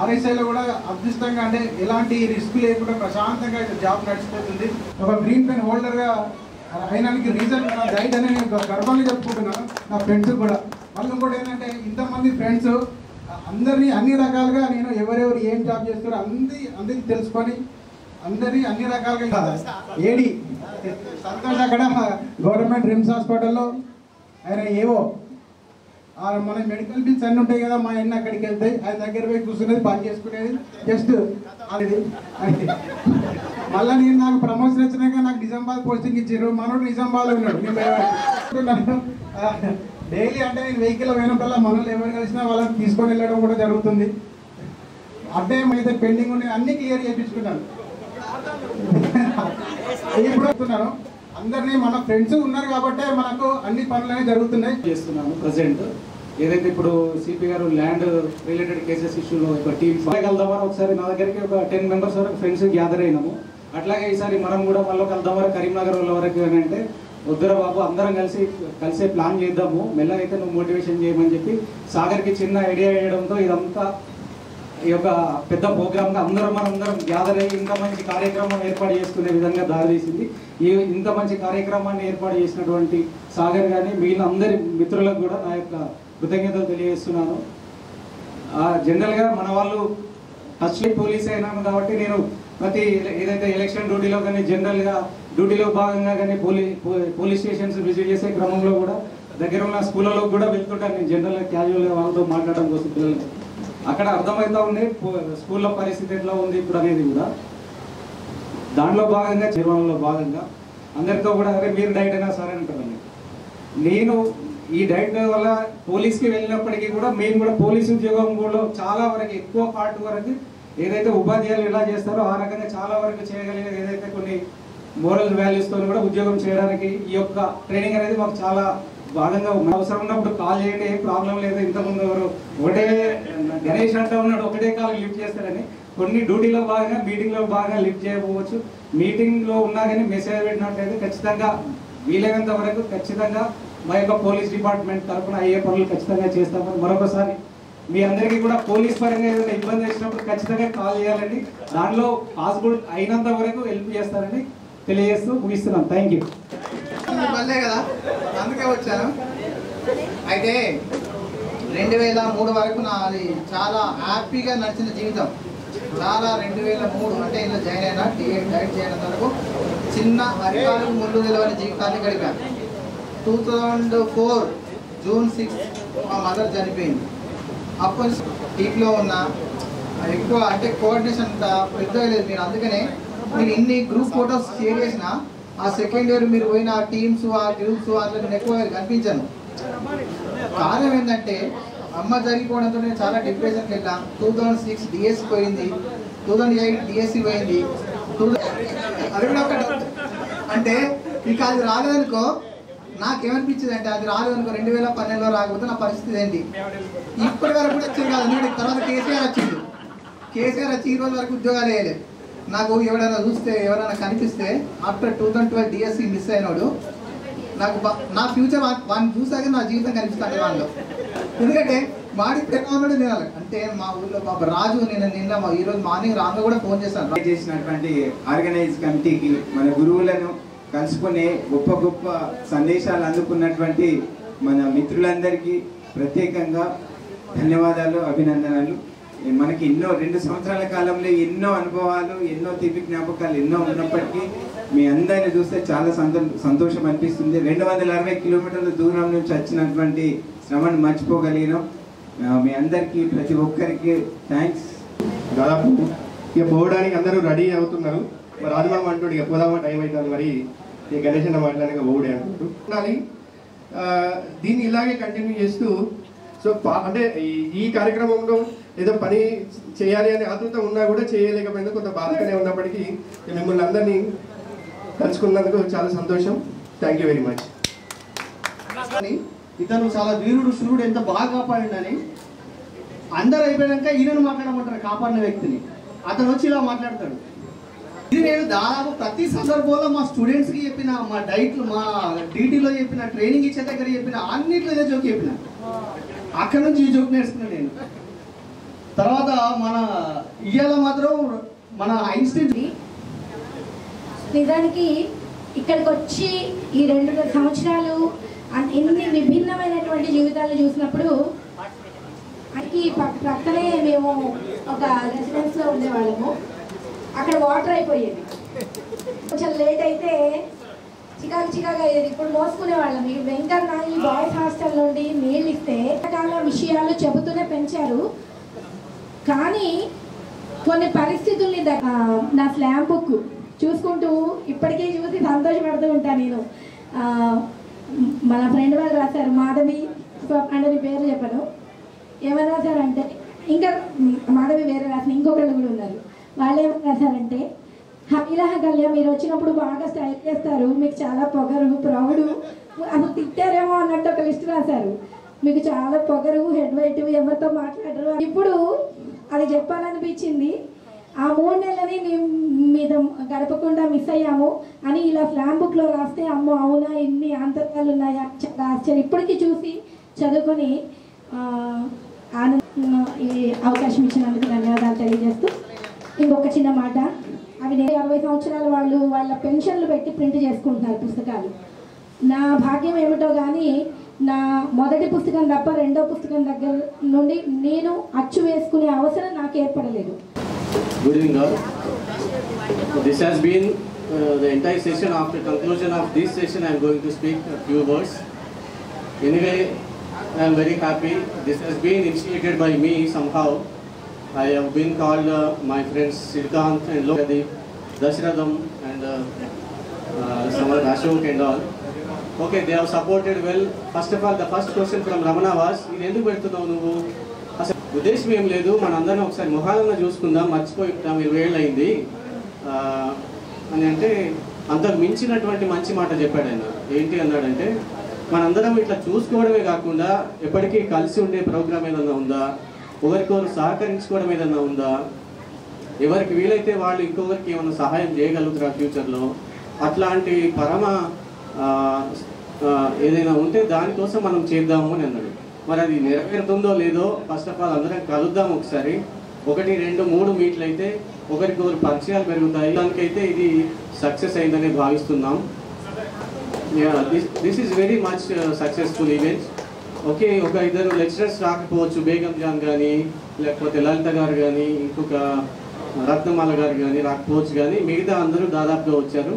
RSIలో కూడా అదృష్టంగా అంటే ఎలాంటి రిస్క్ లేకుండా ప్రశాంతంగా జాబ్ నడిచిపోతుంది. ఒక గ్రీన్ పెన్ హోల్డర్గా అయినానికి రీజన్ నా డైట్ అని నేను గర్వంగా చెప్పుకుంటున్నాను. నా ఫ్రెండ్స్ కూడా వాళ్ళు కూడా ఏంటంటే ఇంతమంది ఫ్రెండ్స్ అందరినీ అన్ని రకాలుగా నేను ఎవరెవరు ఏం జాబ్ చేస్తారో అందరికి తెలుసుకొని అందరినీ అన్ని రకాలుగా ఏడి సంతోష్ అక్కడ గవర్నమెంట్ రిమ్స్ హాస్పిటల్లో ఆయన ఏవో మన మెడికల్ బిల్స్ అన్నీ ఉంటాయి కదా, మా అన్న అక్కడికి వెళ్తాయి. ఆయన దగ్గర పోయి కూర్చునేది పని చేసుకునేది జస్ట్ అది. మళ్ళీ నేను నాకు ప్రమోషన్ వచ్చినాక నాకు నిజామాబాద్ పోస్టింగ్ ఇచ్చారు. మనోడు నిజామాబాద్లో ఉన్నాడు. నేను డైలీ అంటే నేను వెహికల్ పోయినప్పుడల్లా మనల్ని ఎవరు కలిసినా వాళ్ళని తీసుకొని వెళ్ళడం కూడా జరుగుతుంది. అడ్డయం అయితే పెండింగ్ ఉన్నాయి అన్ని క్లియర్ చేయించుకున్నాను. ఇప్పుడు వస్తున్నాను అందరినీ మన ఫ్రెండ్స్ ఉన్నారు కాబట్టి మనకు అన్ని పనులనే జరుగుతున్నాయి. చేస్తున్నాను ప్రజెంట్ ఏదైతే ఇప్పుడు సిపి గారు ల్యాండ్ రిలేటెడ్ కేసెస్ ఇష్యూలో ఒక టీమ్ కలుద్దామని ఒకసారి నా దగ్గరికి ఒక 10 members వరకు ఫ్రెండ్స్ గ్యాదర్ అయినాము. అట్లాగే ఈసారి మనం కూడా మళ్ళీ కలుద్దామని కరీంనగర్ వాళ్ళ వరకు అని అంటే వద్దురా బాబు అందరం కలిసే ప్లాన్ చేద్దాము, మెల్లగా అయితే నువ్వు మోటివేషన్ చేయమని చెప్పి సాగర్కి చిన్న ఐడియా వేయడంతో ఇదంతా ఈ యొక్క పెద్ద ప్రోగ్రామ్గా మనందరం గ్యాదర్ అయ్యి ఇంత మంచి కార్యక్రమం ఏర్పాటు చేసుకునే విధంగా దారితీసింది. ఇంత మంచి కార్యక్రమాన్ని ఏర్పాటు చేసినటువంటి సాగర్ కానీ మిగిలిన అందరి మిత్రులకు కూడా నా యొక్క కృతజ్ఞతలు తెలియజేస్తున్నాను. జనరల్గా మన వాళ్ళు ఫస్ట్ పోలీస్ అయినాను కాబట్టి నేను ప్రతి ఏదైతే ఎలక్షన్ డ్యూటీలో కానీ జనరల్గా డ్యూటీలో భాగంగా కానీ పోలీస్ స్టేషన్స్ విజిట్ చేసే క్రమంలో కూడా దగ్గర ఉన్న స్కూళ్ళలో కూడా వెళ్తుంటాను. నేను జనరల్గా క్యాజువల్గా వాళ్ళతో మాట్లాడడం కోసం పిల్లలకి అక్కడ అర్థమవుతూ ఉంది స్కూల్లో పరిస్థితి ఎట్లా ఉంది ఇప్పుడు అనేది కూడా. దాంట్లో భాగంగా నిర్వహణలో భాగంగా అందరితో కూడా అరే మీరు డైట్ అయినా సరే అంటారండి. నేను ఈ డైట్ వల్ల పోలీస్కి వెళ్ళినప్పటికీ కూడా మేము కూడా పోలీసు ఉద్యోగం కూడా చాలా వరకు ఎక్కువ పార్ట్ వరకు ఏదైతే ఉపాధ్యాయులు ఎలా చేస్తారో ఆ రకంగా చాలా వరకు చేయగలిగేది ఏదైతే కొన్ని మోరల్ వాల్యూస్తో కూడా ఉద్యోగం చేయడానికి ఈ యొక్క ట్రైనింగ్ అనేది మాకు చాలా భాగంగా అవసరం ఉన్నప్పుడు కాల్ చేయండి, ఏం ప్రాబ్లం లేదు. ఇంతకుముందు ఎవరు ఒకటే గణేష్ అంటూ ఉన్నాడు ఒకటే కాల్ లిఫ్ట్ చేస్తారని, కొన్ని డ్యూటీలో భాగంగా మీటింగ్లో భాగంగా లిఫ్ట్ చేయకపోవచ్చు. మీటింగ్లో ఉన్నా కానీ మెసేజ్ పెట్టినట్లయితే ఖచ్చితంగా వీలైనంత వరకు ఖచ్చితంగా మా యొక్క పోలీస్ డిపార్ట్మెంట్ తరఫున అయ్యే పనులు ఖచ్చితంగా చేస్తామని మరొకసారి మీ అందరికీ కూడా పోలీస్ పరంగా ఏదైనా ఇబ్బంది వచ్చినప్పుడు ఖచ్చితంగా కాల్ చేయాలండి. దానిలో పాసిబుల్ అయినంత వరకు హెల్ప్ చేస్తారని తెలియజేస్తూ ముగిస్తున్నాం. Thank you. కదా అందుకే వచ్చాను. అయితే 2003 వరకు నాది చాలా హ్యాపీగా నడిచిన జీవితం. చాలా 2003 అంటే ఇందులో జాయిన్ అయినా గైడ్ చేయడం వరకు చిన్న అధికారులు ముందు నిలవని జీవితాన్ని గడిపాను. 2004 జూన్ 6 మా మదర్ చనిపోయింది. అప్పటి టీంలో ఉన్న ఎక్కువ అంటే కోఆర్డినేషన్ పెద్దగా లేదు. మీరు అందుకనే మీరు ఇన్ని గ్రూప్ ఫొటోస్ షేర్ చేసినా ఆ సెకండ్ ఇయర్ మీరు పోయిన ఆ టీమ్స్ ఆ గ్రూప్స్ అందులో నేను ఎక్కువ కనిపించాను. కారణం ఏంటంటే అమ్మ జరిగిపోవడంతో నేను చాలా డిప్రెషన్కి వెళ్ళాను. 2006 డిఎస్సి పోయింది, 2008 డిఎస్సి పోయింది. అది కూడా ఒక అంటే ఇక అది రాలేదనుకో నాకేమనిపించింది అంటే అది రాలేదనుకో 2012లో రాకపోతే నా పరిస్థితి ఏంటి ఇప్పటి వరకు కూడా వచ్చేది కాదు. ఎందుకంటే తర్వాత కేసీఆర్ వచ్చింది. కేసీఆర్ వచ్చి ఈ రోజు వరకు ఉద్యోగాలు వేయలేదు. నాకు ఎవరైనా చూస్తే ఎవరైనా కనిపిస్తే ఆఫ్టర్ 2012 డిఎస్సి మిస్ అయినాడు నాకు నా ఫ్యూచర్ వాడిని చూసాక నా జీవితం కనిపిస్తాను వాళ్ళలో. ఎందుకంటే వాడి ఉన్నాడు నేను అంటే మా ఊళ్ళో బాబా రాజు నేను నిన్న ఈరోజు మార్నింగ్ రాంగ్ కూడా ఫోన్ చేశాను. చేసినటువంటి ఆర్గనైజ్ కమిటీకి మన గురువులను కలుసుకునే గొప్ప గొప్ప సందేశాలు అందుకున్నటువంటి మన మిత్రులందరికీ ప్రత్యేకంగా ధన్యవాదాలు, అభినందనలు. మనకి ఎన్నో 2 సంవత్సరాల కాలంలో ఎన్నో అనుభవాలు, ఎన్నో తీపి జ్ఞాపకాలు ఎన్నో ఉన్నప్పటికీ మీ అందరిని చూస్తే చాలా సంతోషం అనిపిస్తుంది. 260 కిలోమీటర్ల దూరం నుంచి వచ్చినటువంటి శ్రమను మర్చిపోగలిగినాం. మీ అందరికీ ప్రతి ఒక్కరికి థ్యాంక్స్. దాదాపు ఇక పోవడానికి అందరూ రెడీ అవుతున్నారు. మరి రాజమామ అంటాడు ఇక పోదామా టైం అవుతుంది, మరి ఇక గణేష్ అన్న మాట్లాడక పోవుడే అంటున్నారు. దీన్ని ఇలాగే కంటిన్యూ చేస్తూ సో అంటే ఈ కార్యక్రమంలో ఏదో పని చేయాలి అనే ఆతృత ఉన్నా కూడా చేయలేకపోయింది. కొంత బాధగానే ఉన్నప్పటికీ మిమ్మల్ని అందరినీ కలుసుకున్నందుకు చాలా సంతోషం. Thank you very much. ఇతను చాలా వీరుడు శూరుడు ఎంత బాగా కాపాడిందని అందరు అయిపోయాక ఈయనను మాట్లాడమంటారు కాపాడిన వ్యక్తిని. అతను వచ్చి ఇలా మాట్లాడతాడు. ఇది నేను దాదాపు ప్రతి సందర్భంలో మా స్టూడెంట్స్కి చెప్పిన, మా డైట్లు మా డీటీలో చెప్పిన, ట్రైనింగ్ ఇచ్చే దగ్గర చెప్పిన, అన్నింటిలో ఇదే జోక్ చెప్పిన. అక్కడ నుంచి ఈ జోక్ నేర్చుకున్నాను నేను. తర్వాత మన ఇవాళ మాత్రం మన ఐన్స్టీన్ నిజానికి ఇక్కడికి వచ్చి ఈ 2 సంవత్సరాలు ఎన్ని విభిన్నమైనటువంటి జీవితాలు చూసినప్పుడు అది పక్కనే మేము ఒక రెసిడెన్స్లో ఉండేవాళ్ళము. అక్కడ వాటర్ అయిపోయేది, కొంచెం లేట్ అయితే చికాకు అయ్యేది. ఇప్పుడు మోసుకునేవాళ్ళం. ఈ వెంకన్న ఈ బాయ్స్ హాస్టల్ నుండి నీళ్ళు ఇస్తే రకరకాల విషయాలు చెబుతూనే పెంచారు. కానీ కొన్ని పరిస్థితుల్ని నా స్లామ్ బుక్ చూసుకుంటూ ఇప్పటికీ చూసి సంతోషపడుతూ ఉంటాను నేను. మన ఫ్రెండ్ వాళ్ళు రాశారు, మాధవి అంటే నీ పేరు చెప్పను, ఏమని రాశారంటే, ఇంకా మాధవి వేరే రాసిన ఇంకొకళ్ళు కూడా ఉన్నారు. వాళ్ళు ఏమని రాశారంటే, హమీలాహ కళ్యాణ్ మీరు వచ్చినప్పుడు బాగా స్టైల్ చేస్తారు, మీకు చాలా పొగరు ప్రౌడు, అసలు తిట్టారేమో అన్నట్టు ఒక లిస్ట్ రాశారు. మీకు చాలా పొగరు, హెడ్ వెయిట్, ఎవరితో మాట్లాడరు. ఇప్పుడు అది చెప్పాలనిపించింది. ఆ 3 నెలలని మేము మీద గడపకుండా మిస్ అయ్యాము అని ఇలా స్లామ్ బుక్లో రాస్తే, అమ్మో అవునా ఇన్ని ఆంతర్యాలు ఉన్నాయా, చాలా ఆశ్చర్యం. ఇప్పటికీ చూసి చదువుకొని ఈ అవకాశం ఇచ్చినందుకు ధన్యవాదాలు తెలియజేస్తూ ఇంకొక చిన్న మాట. అవి 60 సంవత్సరాల వాళ్ళు వాళ్ళ పెన్షన్లు పెట్టి ప్రింట్ చేసుకుంటున్నారు పుస్తకాలు. నా భాగ్యం ఏమిటో కానీ నా మొదటి పుస్తకం తప్ప 2వ పుస్తకం దగ్గర నుండి నేను అచ్చు వేసుకునే అవసరం నాకు ఏర్పడలేదు. Good evening all. This has been the entire session. After conclusion of this session, I am going to speak a few words. Anyway, I am very happy. This has been initiated by me somehow. I have been called my friends Sirkant and Lokadi, Dashratham and Samar Ashok and all. Okay, they have supported well. First of all, the first question from Ramana was, "Idu enduku pedutunnavu nuvu?" అసలు ఉద్దేశం ఏం లేదు, మనందరం ఒకసారి మొహాలను చూసుకుందాం, మర్చిపోయి 20 ఏళ్ళు అయింది అని అంటే అంతకు మించినటువంటి మంచి మాట చెప్పాడు ఆయన. ఏంటి అన్నాడంటే, మనందరం ఇట్లా చూసుకోవడమే కాకుండా ఎప్పటికీ కలిసి ఉండే ప్రోగ్రామ్ ఏదన్నా ఉందా, ఒకరికొకరు సహకరించుకోవడం ఏదన్నా ఉందా, ఎవరికి వీలైతే వాళ్ళు ఇంకొకరికి ఏమైనా సహాయం చేయగలుగుతారా ఫ్యూచర్లో, అట్లాంటి పరమ ఏదైనా ఉంటే దానికోసం మనం చేద్దాము అని అన్నాడు. మరి అది నెరవేరుతుందో లేదో ఫస్ట్ ఆఫ్ ఆల్ అందరం కలుద్దాం ఒకసారి. 1, 2, 3 మీట్లు అయితే ఒకరికొకరు పరిచయాలు పెరుగుతాయి. దానికైతే ఇది సక్సెస్ అయిందని భావిస్తున్నాం. This is very much successful event. Okay, ఒక 2 లెక్చరర్స్ రాకపోవచ్చు, బేగం జాన్ కానీ లేకపోతే లలిత గారు కానీ ఇంకొక రత్నమాల గారు కానీ రాకపోవచ్చు, కానీ మిగతా అందరూ దాదాపుగా వచ్చారు.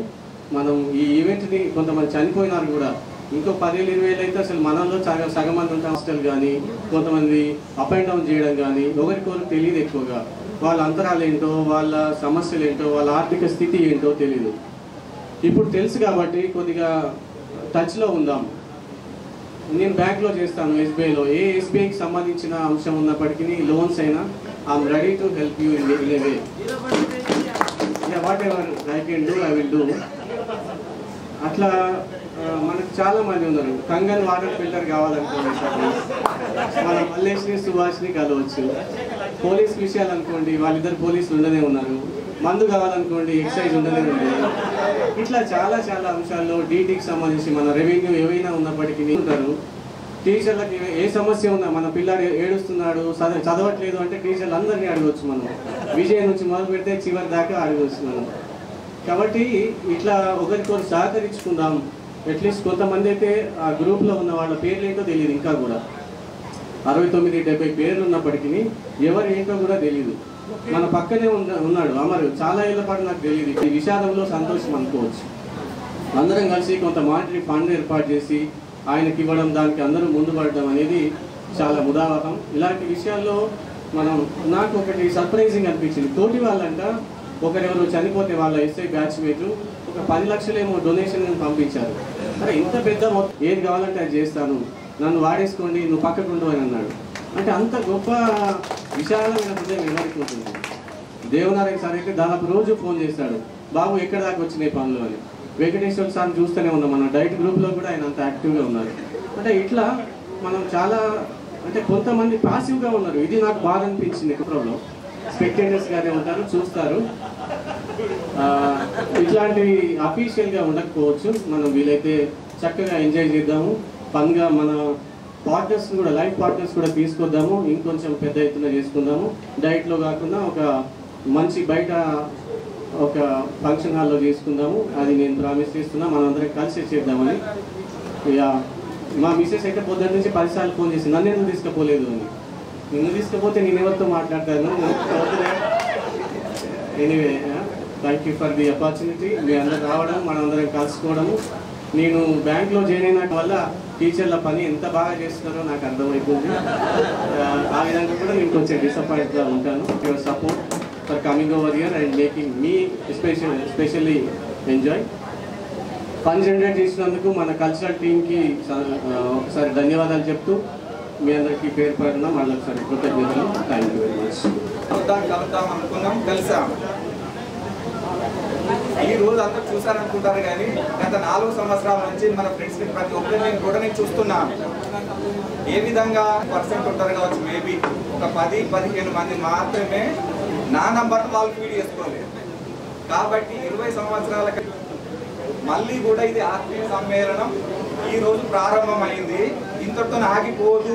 మనం ఈ ఈవెంట్ని కొంతమంది చనిపోయినారు కూడా, ఇంకో 10,000-20,000 అయితే అసలు మనలో సగం మంది ఉంటాం. హాస్టల్ కానీ కొంతమంది అప్ అండ్ డౌన్ చేయడం కానీ ఒకరికొకరు తెలియదు ఎక్కువగా. వాళ్ళ అంతరాలు ఏంటో, వాళ్ళ సమస్యలు ఏంటో, వాళ్ళ ఆర్థిక స్థితి ఏంటో తెలియదు. ఇప్పుడు తెలుసు కాబట్టి కొద్దిగా టచ్లో ఉందాం. నేను బ్యాంక్లో చేస్తాను, ఎస్బీఐలో. ఏ ఎస్బీఐకి సంబంధించిన అంశం ఉన్నప్పటికీ, లోన్స్ అయినా, I'm ready to help you in a way. What ever I can do, I will do. అట్లా మనకు చాలా మంది ఉన్నారు. కంగన్ వాటర్ ఫిల్టర్ కావాలనుకోండి, మన మల్లేష్ని సుభాష్ని కలవచ్చు. పోలీస్ విషయాలు అనుకోండి, వాళ్ళిద్దరు పోలీసులు ఉండనే ఉన్నారు. మందు కావాలనుకోండి, ఎక్సైజ్ ఉండనే ఉంది. ఇట్లా చాలా చాలా అంశాల్లో డీటీకి సంబంధించి మన రెవెన్యూ ఏవైనా ఉన్నప్పటికీ ఉంటారు. టీచర్లకి ఏ సమస్య ఉన్నా, మన పిల్లాడు ఏడుస్తున్నాడు, చదవట్లేదు అంటే టీచర్లు అందరినీ అడగవచ్చు. మనం విజయం నుంచి మొదలు పెడితే చివరి దాకా అడగవచ్చు మనం. కాబట్టి ఇట్లా ఒకరికొకరు సహకరించుకుందాం. అట్లీస్ట్ కొంతమంది అయితే ఆ గ్రూప్లో ఉన్న వాళ్ళ పేర్లు ఏంటో తెలియదు, ఇంకా కూడా 69-70 పేర్లు ఉన్నప్పటికీ ఎవరు ఏంటో కూడా తెలియదు. మన పక్కనే ఉన్నాడు అమరు, చాలా ఏళ్ళ పాటు నాకు తెలియదు. ఈ విషాదంలో సంతోషం అనుకోవచ్చు. అందరం కలిసి కొంత మానిటరీ ఫండ్ ఏర్పాటు చేసి ఆయనకి ఇవ్వడం, దానికి అందరూ ముందు పడడం అనేది చాలా ముదావహం. ఇలాంటి విషయాల్లో నాకు ఒకటి సర్ప్రైజింగ్ అనిపించింది. తోటి వాళ్ళంట ఒకరెవరు చనిపోతే వాళ్ళ ఎస్ఐ బ్యాచ్మేట్లు ఒక 10 లక్షలేమో డొనేషన్ పంపించారు. అరే ఇంత పెద్ద మొత్తం, ఏది కావాలంటే అది చేస్తాను, నన్ను వాడేసుకోండి, నువ్వు పక్కకుండు అని అన్నాడు. అంటే అంత గొప్ప విశాలమైన హృదయం ఎవరికి ఉంటుంది. దేవనారాయణ సార్ అయితే దాదాపు రోజు ఫోన్ చేస్తాడు, బాబు ఎక్కడ దాకా వచ్చినాయి పనులు అని. వెంకటేశ్వర సార్ చూస్తూనే ఉన్నాం, మన డైట్ గ్రూప్లో కూడా ఆయన అంత యాక్టివ్గా ఉన్నారు. అంటే ఇట్లా మనం చాలా, అంటే కొంతమంది పాసివ్గా ఉన్నారు. ఇది నాకు బాగా అనిపించింది. కుట్రలో స్పెక్టేటర్స్గానే ఉంటారు, చూస్తారు. ఇట్లాంటివి అఫీషియల్గా ఉండకపోవచ్చు. మనం వీలైతే చక్కగా ఎంజాయ్ చేద్దాము, ఫన్గా మన పార్ట్నర్స్ కూడా, లైఫ్ పార్ట్నర్స్ కూడా తీసుకొద్దాము, ఇంకొంచెం పెద్ద ఎత్తున చేసుకుందాము. డైట్లో కాకుండా ఒక మంచి బయట ఒక ఫంక్షన్ హాల్లో చేసుకుందాము. అది నేను ప్రామిస్ చేస్తున్నా, మనందరం కలిసి చేద్దామని. మా మిస్సెస్ అయితే పొద్దున్న నుంచి 10 సార్లు ఫోన్ చేసి నన్ను ఎందుకు తీసుకుపోలేదు అని. నిన్ను తీసుకుపోతే నేను ఎవరితో మాట్లాడతాను. Anyway, thank you for the opportunity. మీ అందరూ రావడం, మనందరం కలుసుకోవడము. నేను బ్యాంక్లో జాయిన్ అయిన వల్ల టీచర్ల పని ఎంత బాగా చేస్తున్నారో నాకు అర్థమైపోయింది. ఆ విధంగా కూడా నేను కొంచెం డిసప్పాయింట్గా ఉంటాను. Your support for coming over here and making me especially enjoy. Fund generate చేసినందుకు మన కల్చరల్ టీమ్కి ఒకసారి ధన్యవాదాలు చెప్తూ మీ అందరికీ పేరు పడిన మళ్ళీ ఒకసారి కృతజ్ఞతలు. Thank you very much. కలుద్దాం అనుకున్నాం, కలిసాం. ఈ రోజు అందరూ చూసారనుకుంటారు, కానీ గత 4 సంవత్సరాల నుంచి మన ఫ్రెండ్స్ని ప్రతి ఒక్కరిని కూడా నేను చూస్తున్నాను. ఏ విధంగా పర్సెంట్ ఉంటారు కావచ్చు, మేబీ ఒక 10-15 మంది మాత్రమే నా నంబర్ను వాళ్ళు ఫీడ్ చేసుకోలేదు. కాబట్టి 20 సంవత్సరాల మళ్ళీ కూడా ఇది ఆత్మీయ సమ్మేళనం ఈ రోజు ప్రారంభమైంది. ఇంతటితో ఆగిపోదు.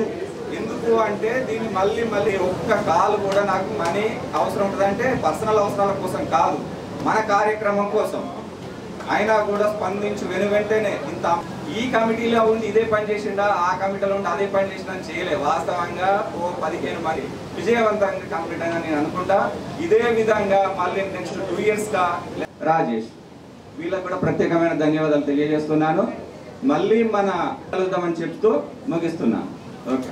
ఎందుకు అంటే దీన్ని మళ్ళీ ఒక్క కాల్ కూడా నాకు మనీ అవసరం ఉంటుంది, అంటే పర్సనల్ అవసరాల కోసం కాదు, మన కార్యక్రమం కోసం. అయినా కూడా స్పందించి వెంటనే ఇంత ఈ కమిటీలో ఉండి ఇదే పని చేసిండా, ఆ కమిటీలో ఉండి అదే పని చేసిండా అని చేయలే. వాస్తవంగా 15 మంది విజయవంతంగా కంప్లీట్ అయినా నేను అనుకుంటా. ఇదే విధంగా మళ్ళీ నెక్స్ట్ 2 ఇయర్స్గా రాజేష్, వీళ్ళకు కూడా ప్రత్యేకమైన ధన్యవాదాలు తెలియజేస్తున్నాను. మళ్ళీ మన కలుద్దామని చెప్తూ ముగిస్తున్నాను. ఓకే.